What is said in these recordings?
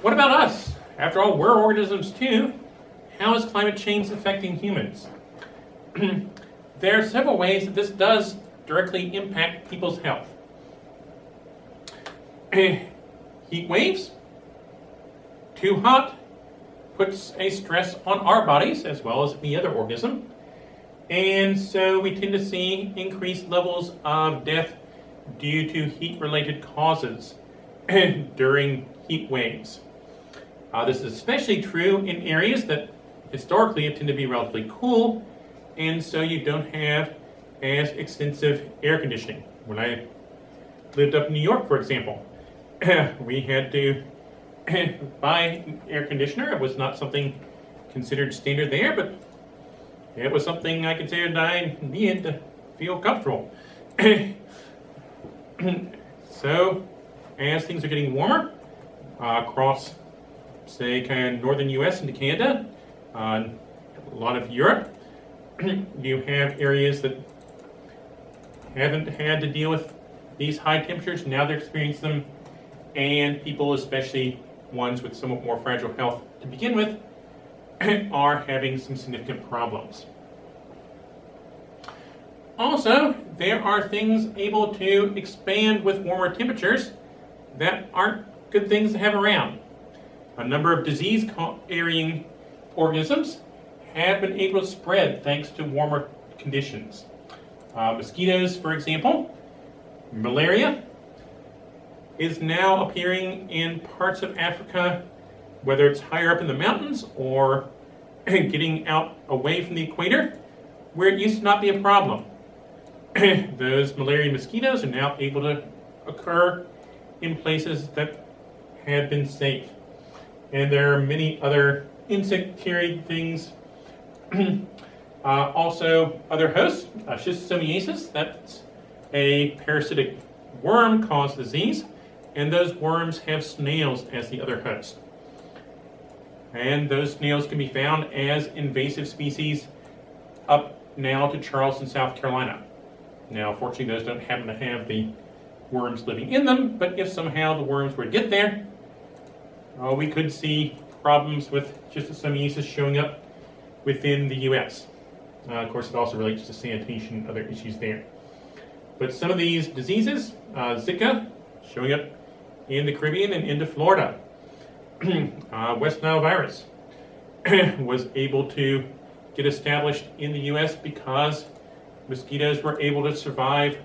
What about us? After all, we're organisms too. How is climate change affecting humans? There are several ways that this does directly impact people's health. Heat waves, too hot, puts a stress on our bodies as well as the other organism. And so we tend to see increased levels of death due to heat-related causes during heat waves. This is especially true in areas that historically tend to be relatively cool, and so you don't have as extensive air conditioning. When I lived up in New York, for example, we had to buy an air conditioner. It was not something considered standard there, but it was something I considered I needed to feel comfortable. So, as things are getting warmer across, say, kind of northern U.S. into Canada, a lot of Europe, you have areas that haven't had to deal with these high temperatures. Now they're experiencing them, and people, especially ones with somewhat more fragile health to begin with, are having some significant problems. Also, there are things able to expand with warmer temperatures that aren't good things to have around. A number of disease-carrying organisms have been able to spread thanks to warmer conditions. Mosquitoes, for example, malaria is now appearing in parts of Africa, whether it's higher up in the mountains or getting out away from the equator, where it used to not be a problem. Those malaria mosquitoes are now able to occur in places that have been safe. And there are many other insect-carried things. Also, other hosts, schistosomiasis, that's a parasitic worm-caused disease, and those worms have snails as the other host. And those snails can be found as invasive species up now to Charleston, South Carolina. Now, fortunately, those don't happen to have the worms living in them, but if somehow the worms were to get there, we could see problems with schistosomiasis showing up within the U.S. Of course, it also relates to sanitation and other issues there. But some of these diseases, Zika, showing up in the Caribbean and into Florida. West Nile virus was able to get established in the U.S. because mosquitoes were able to survive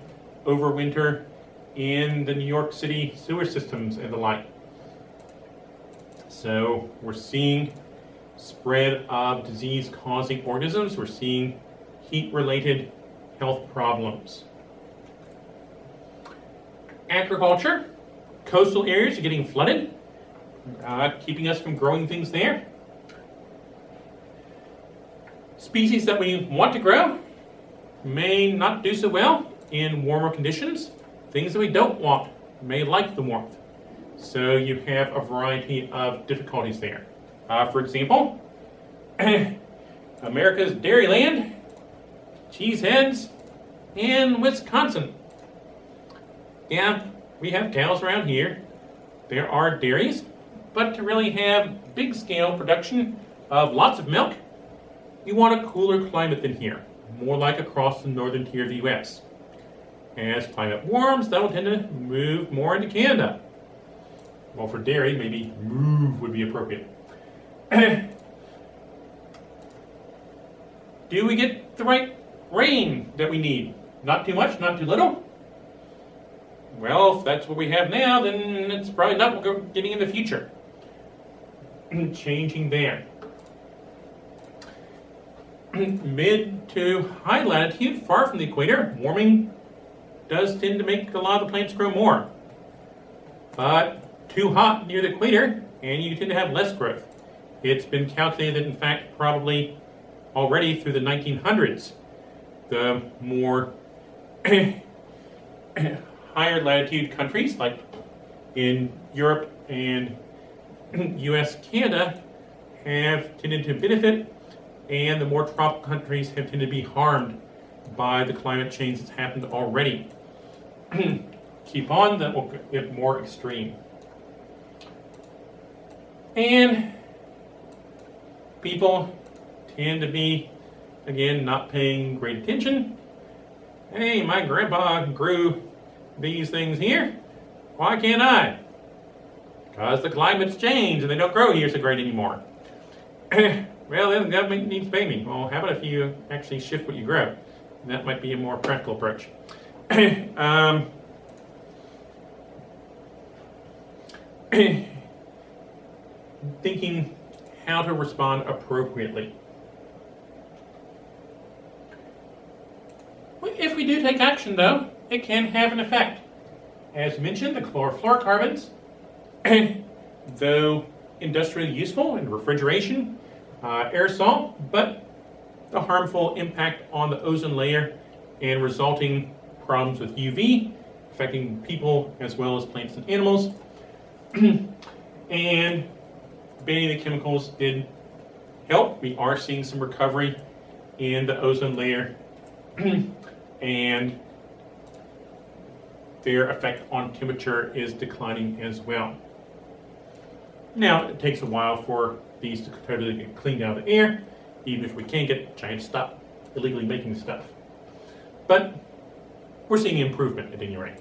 over winter in the New York City sewer systems and the like. So we're seeing spread of disease-causing organisms. We're seeing heat-related health problems. Agriculture, coastal areas are getting flooded, keeping us from growing things there. Species that we want to grow may not do so well in warmer conditions. Things that we don't want may like the warmth. So you have a variety of difficulties there. For example, America's dairyland, cheeseheads, in Wisconsin. Yeah, we have cows around here. There are dairies, but to really have big-scale production of lots of milk, you want a cooler climate than here, more like across the northern tier of the U.S. As climate warms, that will tend to move more into Canada. Well, for dairy, maybe move would be appropriate. Do we get the right rain that we need? Not too much, not too little? Well, if that's what we have now, then it's probably not what we're getting in the future. Changing there. Mid to high latitude, far from the equator, warming does tend to make a lot of the plants grow more. But too hot near the equator, and you tend to have less growth. It's been calculated that, in fact, probably already through the 1900s, the more higher latitude countries, like in Europe and US, Canada, have tended to benefit, and the more tropical countries have tended to be harmed by the climate change that's happened already. Keep on, that will get more extreme. And people tend to be, again, not paying great attention. Hey, my grandpa grew these things here. Why can't I? Because the climate's changed and they don't grow here so great anymore. Well, then the government needs to pay me. Well, how about if you actually shift what you grow? That might be a more practical approach. Thinking how to respond appropriately. If we do take action, though, it can have an effect. As mentioned, the chlorofluorocarbons, though industrially useful in refrigeration, aerosol, but the harmful impact on the ozone layer and resulting problems with UV, affecting people as well as plants and animals. And banning the chemicals did help. We are seeing some recovery in the ozone layer and their effect on temperature is declining as well. Now, it takes a while for these to totally get cleaned out of the air, even if we can get China to stop illegally making stuff. But we're seeing improvement at any rate.